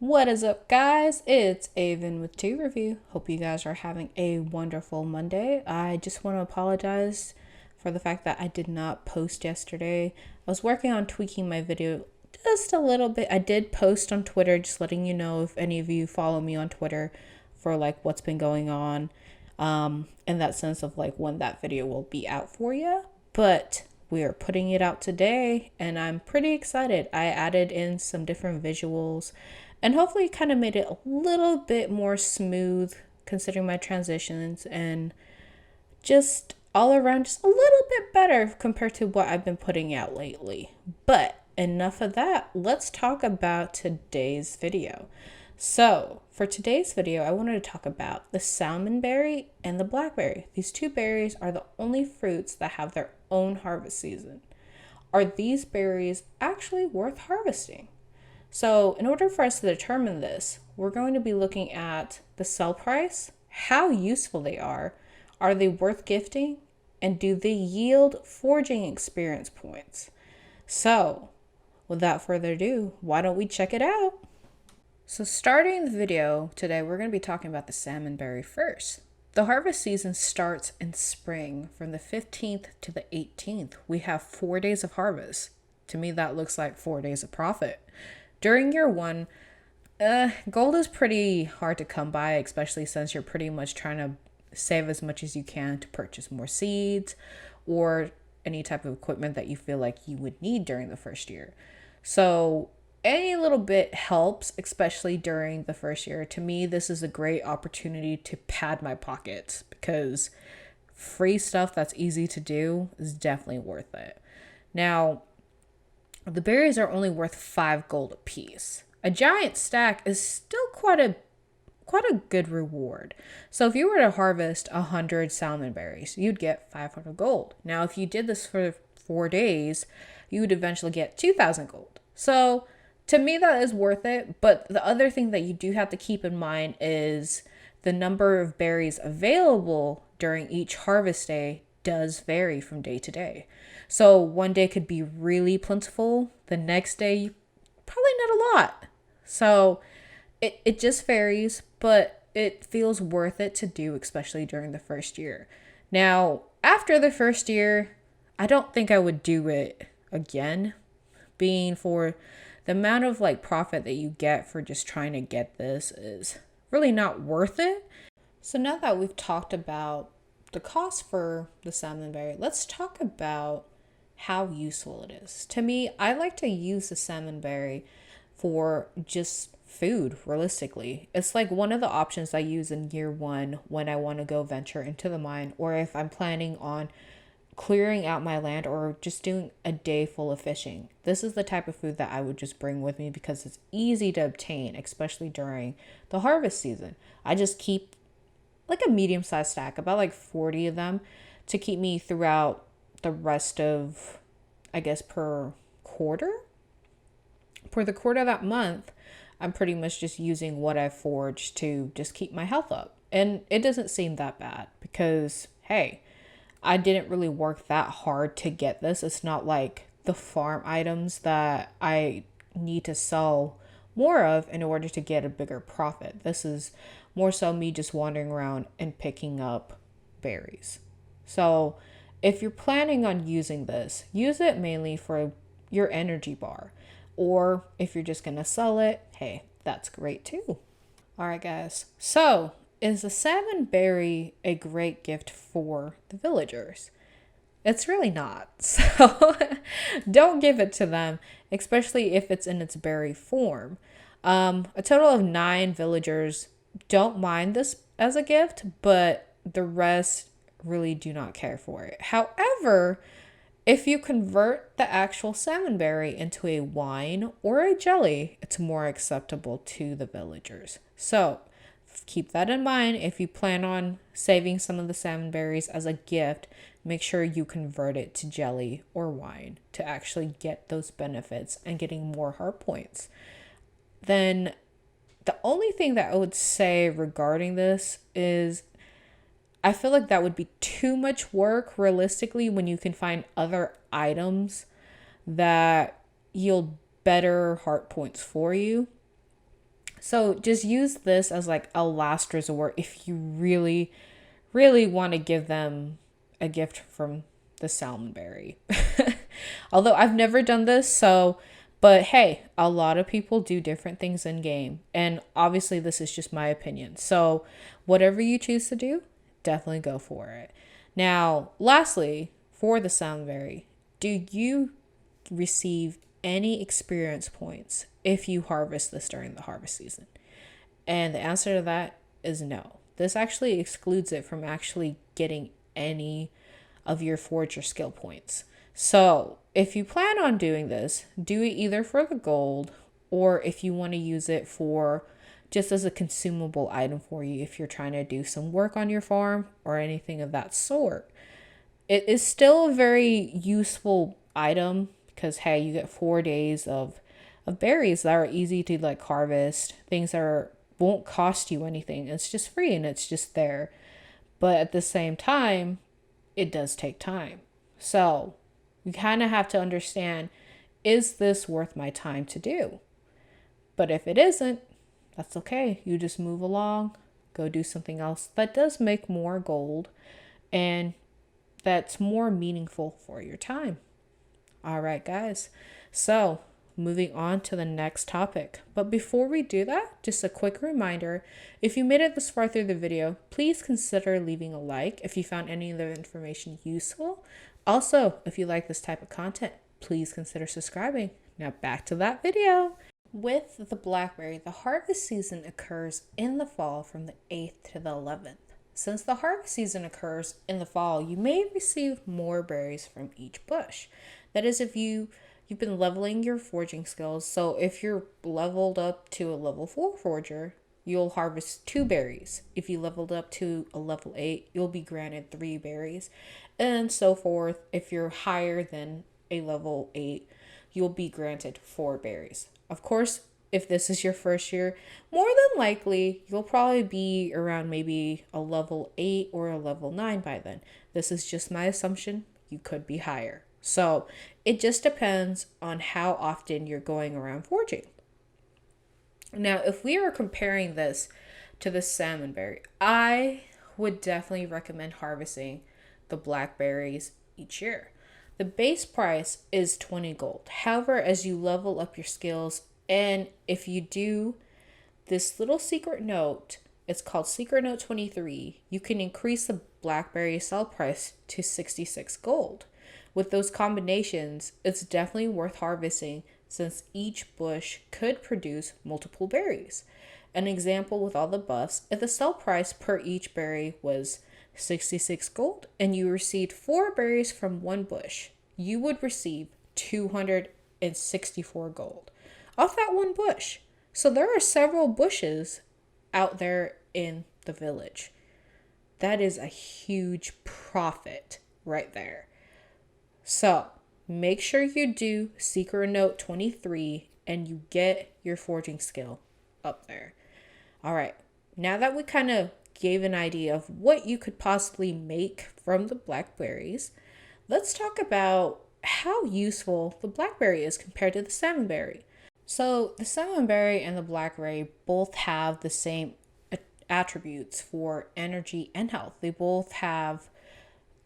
What is up, guys? It's Aevin with Tea Review. Hope you guys are having a wonderful Monday. I just want to apologize for the fact that I did not post yesterday. I was working on tweaking my video just a little bit. I did post on Twitter, just letting you know if any of you follow me on Twitter for like what's been going on, in that sense of like when that video will be out for you. But we are putting it out today and I'm pretty excited. I added in some different visuals and hopefully kind of made it a little bit more smooth considering my transitions and just all around just a little bit better compared to what I've been putting out lately. But enough of that. Let's talk about today's video. So for today's video, I wanted to talk about the salmonberry and the blackberry. These two berries are the only fruits that have their own harvest season. Are these berries actually worth harvesting? So in order for us to determine this, we're going to be looking at the sell price, how useful they are they worth gifting, and do they yield foraging experience points? So without further ado, why don't we check it out? So starting the video today, we're going to be talking about the salmonberry first. The harvest season starts in spring from the 15th to the 18th. We have 4 days of harvest. To me, that looks like 4 days of profit. During year one, gold is pretty hard to come by, especially since you're pretty much trying to save as much as you can to purchase more seeds or any type of equipment that you feel like you would need during the first year. So any little bit helps, especially during the first year. To me, this is a great opportunity to pad my pockets because free stuff that's easy to do is definitely worth it. Now, the berries are only worth 5 gold apiece. A giant stack is still quite a good reward. So if you were to harvest 100 salmonberries, you'd get 500 gold. Now, if you did this for 4 days, you would eventually get 2,000 gold. So to me, that is worth it. But the other thing that you do have to keep in mind is the number of berries available during each harvest day does vary from day to day. So one day could be really plentiful. The next day, probably not a lot. So it just varies, but it feels worth it to do, especially during the first year. Now, after the first year, I don't think I would do it again, being for the amount of like profit that you get for just trying to get this is really not worth it. So now that we've talked about the cost for the salmonberry, let's talk about how useful it is. To me, I like to use the salmonberry for just food, realistically. It's like one of the options I use in year one when I want to go venture into the mine, or if I'm planning on clearing out my land or just doing a day full of fishing. This is the type of food that I would just bring with me because it's easy to obtain, especially during the harvest season. I just keep like a medium-sized stack, about like 40 of them, to keep me throughout the rest of, I guess, per quarter. For the quarter of that month, I'm pretty much just using what I foraged to just keep my health up. And it doesn't seem that bad because, hey, I didn't really work that hard to get this. It's not like the farm items that I need to sell more of in order to get a bigger profit. This is more so me just wandering around and picking up berries. So if you're planning on using this, use it mainly for your energy bar. Or if you're just going to sell it, hey, that's great too. All right, guys. So is the salmonberry a great gift for the villagers? It's really not. So don't give it to them, especially if it's in its berry form. A total of 9 villagers don't mind this as a gift, but the rest really do not care for it. However, if you convert the actual salmonberry into a wine or a jelly, it's more acceptable to the villagers. So keep that in mind. If you plan on saving some of the salmonberries as a gift, make sure you convert it to jelly or wine to actually get those benefits and getting more heart points. Then the only thing that I would say regarding this is I feel like that would be too much work realistically when you can find other items that yield better heart points for you. So just use this as like a last resort if you really, really want to give them a gift from the Salmonberry. Although I've never done this, but hey, a lot of people do different things in game. And obviously, this is just my opinion. So, whatever you choose to do, definitely go for it. Now, lastly, for the Salmonberry, do you receive any experience points if you harvest this during the harvest season? And the answer to that is no. This actually excludes it from actually getting any of your forge or skill points. So if you plan on doing this, do it either for the gold or if you want to use it for just as a consumable item for you if you're trying to do some work on your farm or anything of that sort. It is still a very useful item because hey, you get 4 days of berries that are easy to like harvest, things that won't cost you anything. It's just free and it's just there. But at the same time, it does take time. So you kind of have to understand, is this worth my time to do? But if it isn't, that's okay. You just move along, go do something else that does make more gold and that's more meaningful for your time. All right, guys. So moving on to the next topic. But before we do that, just a quick reminder, if you made it this far through the video, please consider leaving a like if you found any of the information useful. Also, if you like this type of content, please consider subscribing. Now back to that video. With the blackberry, the harvest season occurs in the fall from the 8th to the 11th. Since the harvest season occurs in the fall, you may receive more berries from each bush. That is if you've been leveling your forging skills. So if you're leveled up to a level 4 forger, you'll harvest 2 berries. If you leveled up to a level 8, you'll be granted 3 berries. And so forth. If you're higher than a level 8, you'll be granted 4 berries. Of course, if this is your first year, more than likely, you'll probably be around maybe a level 8 or a level 9 by then. This is just my assumption. You could be higher. So it just depends on how often you're going around forging. Now, if we are comparing this to the salmonberry, I would definitely recommend harvesting the blackberries each year. The base price is 20 gold. However, as you level up your skills, and if you do this little secret note, it's called Secret Note 23, you can increase the blackberry sell price to 66 gold. With those combinations, it's definitely worth harvesting since each bush could produce multiple berries. An example with all the buffs, if the sell price per each berry was 66 gold and you received 4 berries from one bush, you would receive 264 gold off that one bush. So there are several bushes out there in the village. That is a huge profit right there. So make sure you do Secret Note 23 and you get your forging skill up there. All right, now that we kind of gave an idea of what you could possibly make from the blackberries, let's talk about how useful the blackberry is compared to the salmonberry. So the salmonberry and the blackberry both have the same attributes for energy and health. They both have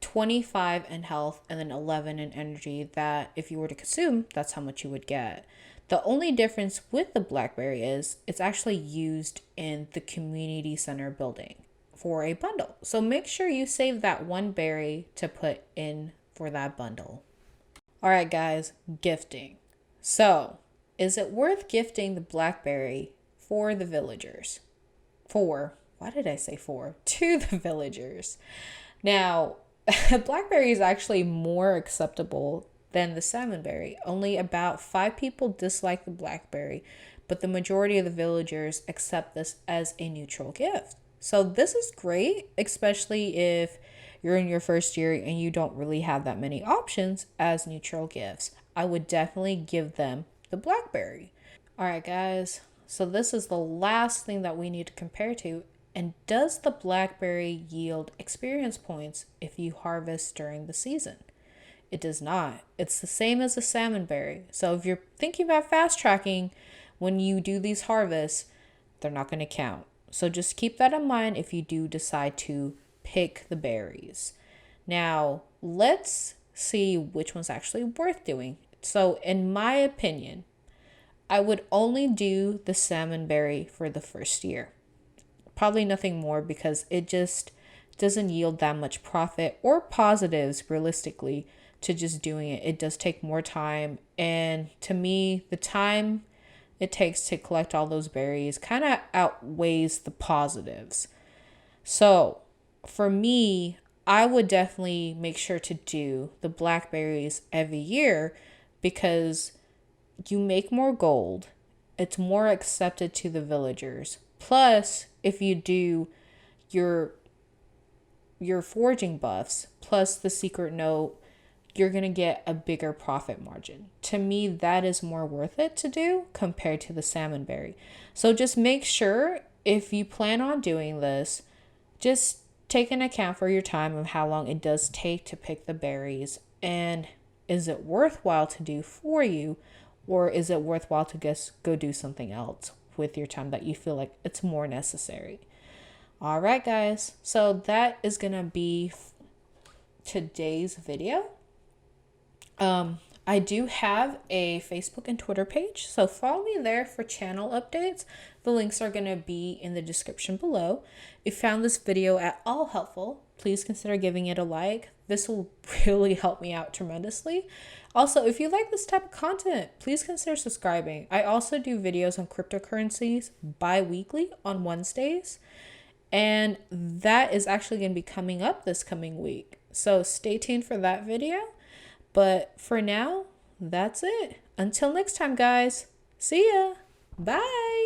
25 in health and then 11 in energy that if you were to consume, that's how much you would get. The only difference with the blackberry is it's actually used in the community center building for a bundle. So make sure you save that one berry to put in for that bundle. All right, guys, gifting. So is it worth gifting the blackberry for the villagers? Why did I say for? To the villagers. Now, blackberry is actually more acceptable than the salmonberry. Only about 5 people dislike the blackberry, but the majority of the villagers accept this as a neutral gift. So this is great, especially if you're in your first year and you don't really have that many options as neutral gifts. I would definitely give them the blackberry. All right, guys. So this is the last thing that we need to compare to. And does the blackberry yield experience points if you harvest during the season? It does not. It's the same as the salmonberry. So if you're thinking about fast tracking when you do these harvests, They're not going to count. So just keep that in mind if you do decide to pick the berries. Now, let's see which one's actually worth doing. So, in my opinion, I would only do the salmonberry for the first year. Probably nothing more, because it just doesn't yield that much profit or positives realistically to just doing it. It does take more time. And to me, the time it takes to collect all those berries kind of outweighs the positives. So for me, I would definitely make sure to do the blackberries every year, because you make more gold. It's more accepted to the villagers. Plus, if you do your foraging buffs plus the secret note, you're going to get a bigger profit margin. To me, that is more worth it to do compared to the salmonberry. So just make sure, if you plan on doing this, just take into account for your time of how long it does take to pick the berries, and is it worthwhile to do for you, or is it worthwhile to just go do something else with your time that you feel like it's more necessary. All right, guys. So that is going to be today's video. I do have a Facebook and Twitter page, so follow me there for channel updates. The links are going to be in the description below. If you found this video at all helpful, please consider giving it a like. This will really help me out tremendously. Also, if you like this type of content, please consider subscribing. I also do videos on cryptocurrencies bi-weekly on Wednesdays, and that is actually going to be coming up this coming week. So stay tuned for that video. But for now, that's it. Until next time, guys. See ya. Bye.